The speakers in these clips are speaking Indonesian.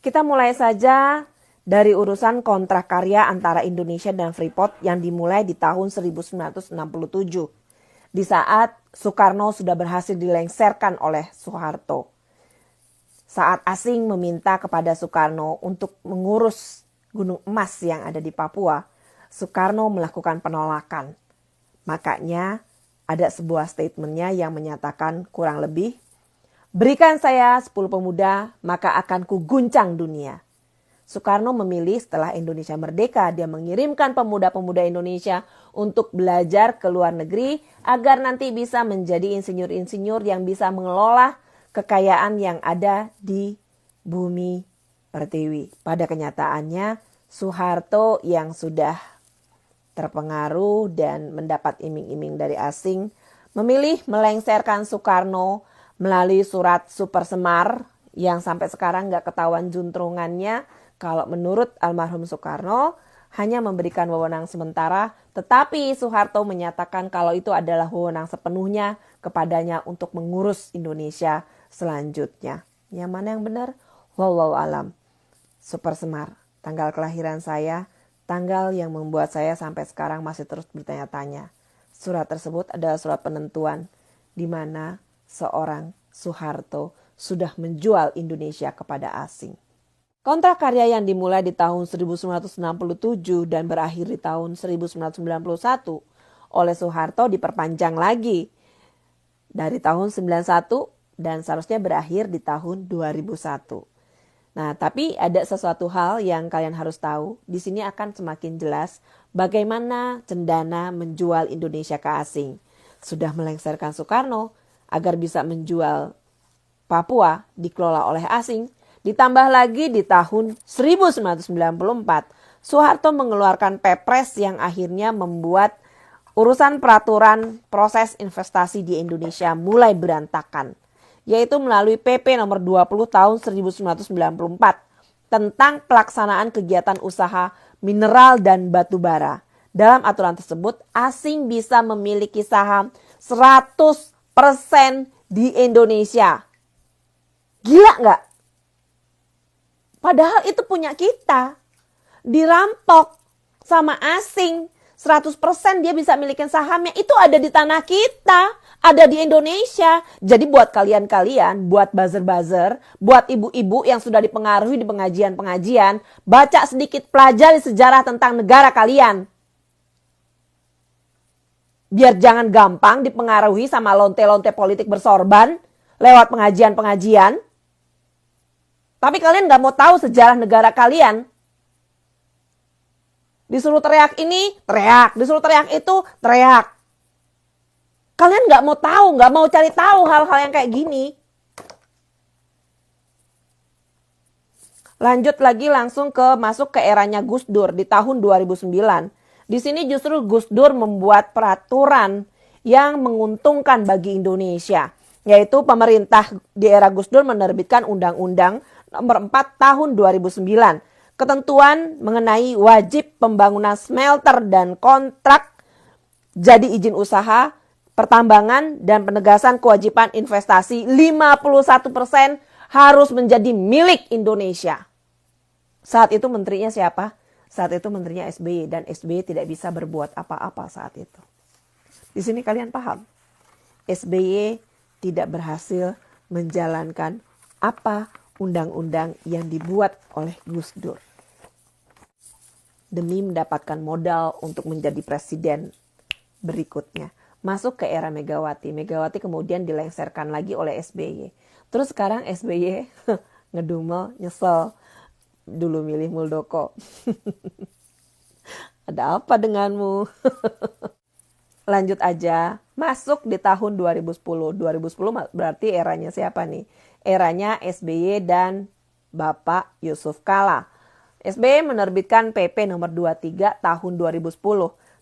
Kita mulai saja dari urusan kontrak karya antara Indonesia dan Freeport yang dimulai di tahun 1967. Di saat Soekarno sudah berhasil dilengsarkan oleh Soeharto. Saat asing meminta kepada Soekarno untuk mengurus gunung emas yang ada di Papua, Soekarno melakukan penolakan. Makanya ada sebuah statementnya yang menyatakan kurang lebih, berikan saya 10 pemuda, maka akan kuguncang dunia. Soekarno memilih setelah Indonesia merdeka, dia mengirimkan pemuda-pemuda Indonesia untuk belajar ke luar negeri agar nanti bisa menjadi insinyur-insinyur yang bisa mengelola kekayaan yang ada di bumi pertiwi. Pada kenyataannya, Soeharto yang sudah terpengaruh dan mendapat iming-iming dari asing, memilih melengsarkan Soekarno melalui surat Super Semar yang sampai sekarang gak ketahuan juntrungannya. Kalau menurut almarhum Soekarno hanya memberikan wewenang sementara, tetapi Soeharto menyatakan kalau itu adalah wewenang sepenuhnya kepadanya untuk mengurus Indonesia selanjutnya. Yang mana yang benar? Wallahu alam. Super Semar, tanggal kelahiran saya, tanggal yang membuat saya sampai sekarang masih terus bertanya-tanya. Surat tersebut adalah surat penentuan di mana seorang Soeharto sudah menjual Indonesia kepada asing. Kontrak karya yang dimulai di tahun 1967 dan berakhir di tahun 1991 oleh Soeharto diperpanjang lagi dari tahun 91 dan seharusnya berakhir di tahun 2001. Nah, tapi ada sesuatu hal yang kalian harus tahu. Di sini akan semakin jelas bagaimana Cendana menjual Indonesia ke asing. Sudah melengsarkan Soekarno agar bisa menjual Papua dikelola oleh asing. Ditambah lagi di tahun 1994, Soeharto mengeluarkan Pepres yang akhirnya membuat urusan peraturan proses investasi di Indonesia mulai berantakan. Yaitu melalui PP nomor 20 tahun 1994 tentang pelaksanaan kegiatan usaha mineral dan batu bara. Dalam aturan tersebut, asing bisa memiliki saham 100% di Indonesia. Gila nggak? Padahal itu punya kita. Dirampok sama asing. 100% dia bisa milikin sahamnya. Itu ada di tanah kita. Ada di Indonesia. Jadi buat kalian-kalian, buat buzzer-buzzer, buat ibu-ibu yang sudah dipengaruhi di pengajian-pengajian, baca sedikit, pelajari sejarah tentang negara kalian. Biar jangan gampang dipengaruhi sama lonte-lonte politik bersorban lewat pengajian-pengajian. Tapi kalian gak mau tahu sejarah negara kalian. Disuruh teriak ini, teriak. Disuruh teriak itu, teriak. Kalian gak mau tahu, gak mau cari tahu hal-hal yang kayak gini. Lanjut lagi langsung masuk ke eranya Gus Dur di tahun 2009. Di sini justru Gus Dur membuat peraturan yang menguntungkan bagi Indonesia. Yaitu pemerintah di era Gus Dur menerbitkan Undang-Undang nomor 4 tahun 2009. Ketentuan mengenai wajib pembangunan smelter dan kontrak jadi izin usaha, pertambangan dan penegasan kewajiban investasi 51% harus menjadi milik Indonesia. Saat itu menterinya siapa? Saat itu menterinya SBY dan SBY tidak bisa berbuat apa-apa saat itu. Di sini kalian paham? SBY tidak berhasil menjalankan apa undang-undang yang dibuat oleh Gus Dur. Demi mendapatkan modal untuk menjadi presiden berikutnya. Masuk ke era Megawati. Megawati kemudian dilengsarkan lagi oleh SBY. Terus sekarang SBY ngedumel, nyesel. Dulu milih Muldoko. Ada apa denganmu? Lanjut aja. Masuk di tahun 2010. 2010 berarti eranya siapa nih? Eranya SBY dan Bapak Yusuf Kala. SBY menerbitkan PP nomor 23 tahun 2010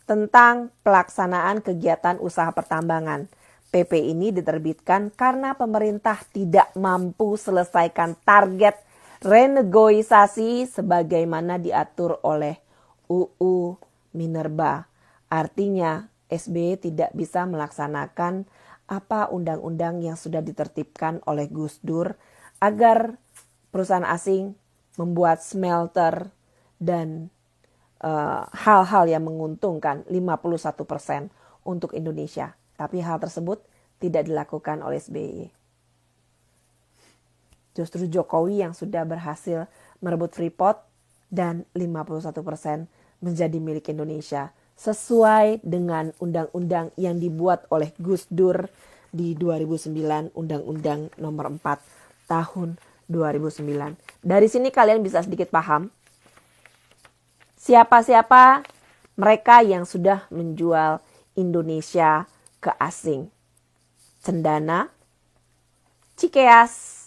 tentang pelaksanaan kegiatan usaha pertambangan. PP ini diterbitkan karena pemerintah tidak mampu selesaikan target renegosiasi sebagaimana diatur oleh UU Minerba. Artinya SBY tidak bisa melaksanakan apa undang-undang yang sudah ditertibkan oleh Gus Dur agar perusahaan asing membuat smelter dan hal-hal yang menguntungkan 51% untuk Indonesia. Tapi hal tersebut tidak dilakukan oleh SBY. Justru Jokowi yang sudah berhasil merebut Freeport dan 51% menjadi milik Indonesia sesuai dengan undang-undang yang dibuat oleh Gus Dur di 2009, Undang-Undang Nomor 4 Tahun 2009. Dari sini kalian bisa sedikit paham siapa-siapa mereka yang sudah menjual Indonesia ke asing. Cendana, Cikeas,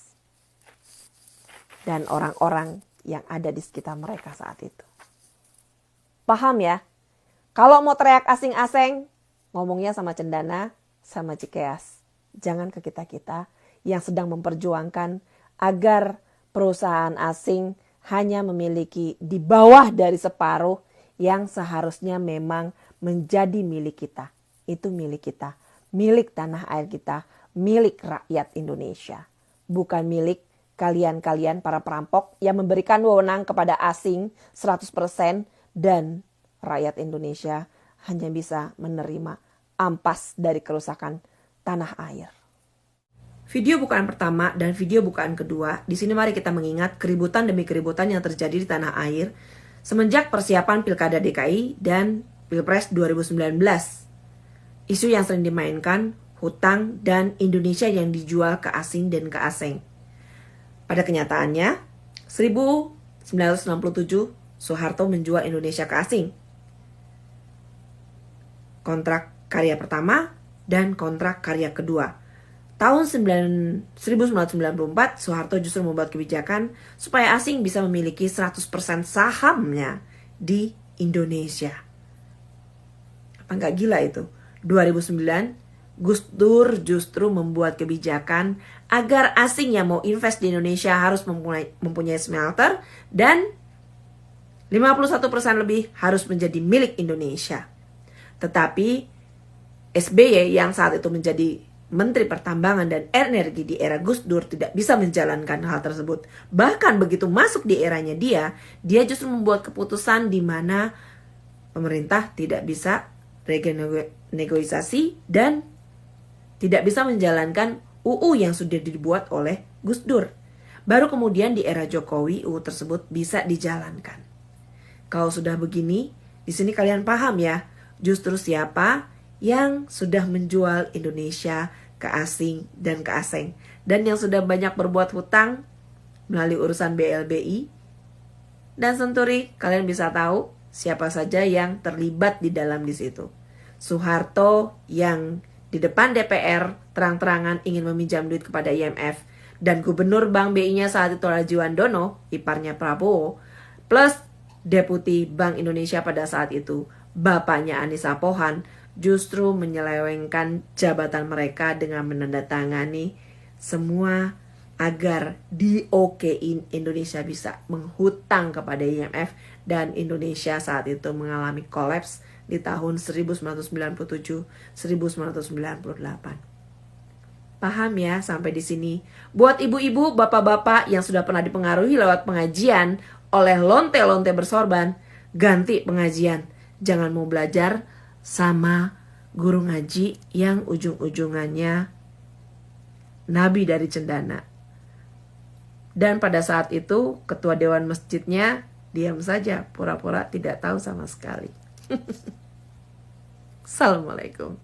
dan orang-orang yang ada di sekitar mereka saat itu. Paham ya? Kalau mau teriak asing-asing, ngomongnya sama Cendana, sama Cikeas. Jangan ke kita-kita yang sedang memperjuangkan agar perusahaan asing hanya memiliki di bawah dari separuh yang seharusnya memang menjadi milik kita. Itu milik kita, milik tanah air kita, milik rakyat Indonesia. Bukan milik kalian-kalian para perampok yang memberikan wewenang kepada asing 100% dan rakyat Indonesia hanya bisa menerima ampas dari kerusakan tanah air. Video bukaan pertama dan video bukaan kedua, di sini mari kita mengingat keributan demi keributan yang terjadi di tanah air semenjak persiapan Pilkada DKI dan Pilpres 2019. Isu yang sering dimainkan, hutang dan Indonesia yang dijual ke asing dan ke asing. Pada kenyataannya, 1967 Soeharto menjual Indonesia ke asing. Kontrak karya pertama dan kontrak karya kedua. Tahun 1994, Soeharto justru membuat kebijakan supaya asing bisa memiliki 100% sahamnya di Indonesia. Apa nggak gila itu? 2009, Gus Dur justru membuat kebijakan agar asing yang mau invest di Indonesia harus mempunyai smelter dan 51% lebih harus menjadi milik Indonesia. Tetapi SBY yang saat itu menjadi Menteri Pertambangan dan Energi di era Gus Dur tidak bisa menjalankan hal tersebut. Bahkan begitu masuk di eranya dia justru membuat keputusan di mana pemerintah tidak bisa renegosiasi dan tidak bisa menjalankan UU yang sudah dibuat oleh Gus Dur. Baru kemudian di era Jokowi UU tersebut bisa dijalankan. Kalau sudah begini, di sini kalian paham ya, justru siapa yang sudah menjual Indonesia ke asing dan ke asing. Dan yang sudah banyak berbuat hutang melalui urusan BLBI dan Senturi, kalian bisa tahu siapa saja yang terlibat di dalam di situ. Soeharto yang di depan DPR terang-terangan ingin meminjam duit kepada IMF dan gubernur Bank BI-nya saat itu adalah Juwandono, iparnya Prabowo, plus Deputi Bank Indonesia pada saat itu, bapaknya Anissa Pohan, justru menyelewengkan jabatan mereka dengan menandatangani semua agar di-okein Indonesia bisa menghutang kepada IMF dan Indonesia saat itu mengalami kolaps di tahun 1997-1998. Paham ya sampai di sini? Buat ibu-ibu, bapak-bapak yang sudah pernah dipengaruhi lewat pengajian oleh lonte-lonte bersorban, ganti pengajian. Jangan mau belajar sama guru ngaji yang ujung-ujungannya nabi dari Cendana. Dan pada saat itu ketua dewan masjidnya diam saja, pura-pura tidak tahu sama sekali. Assalamualaikum.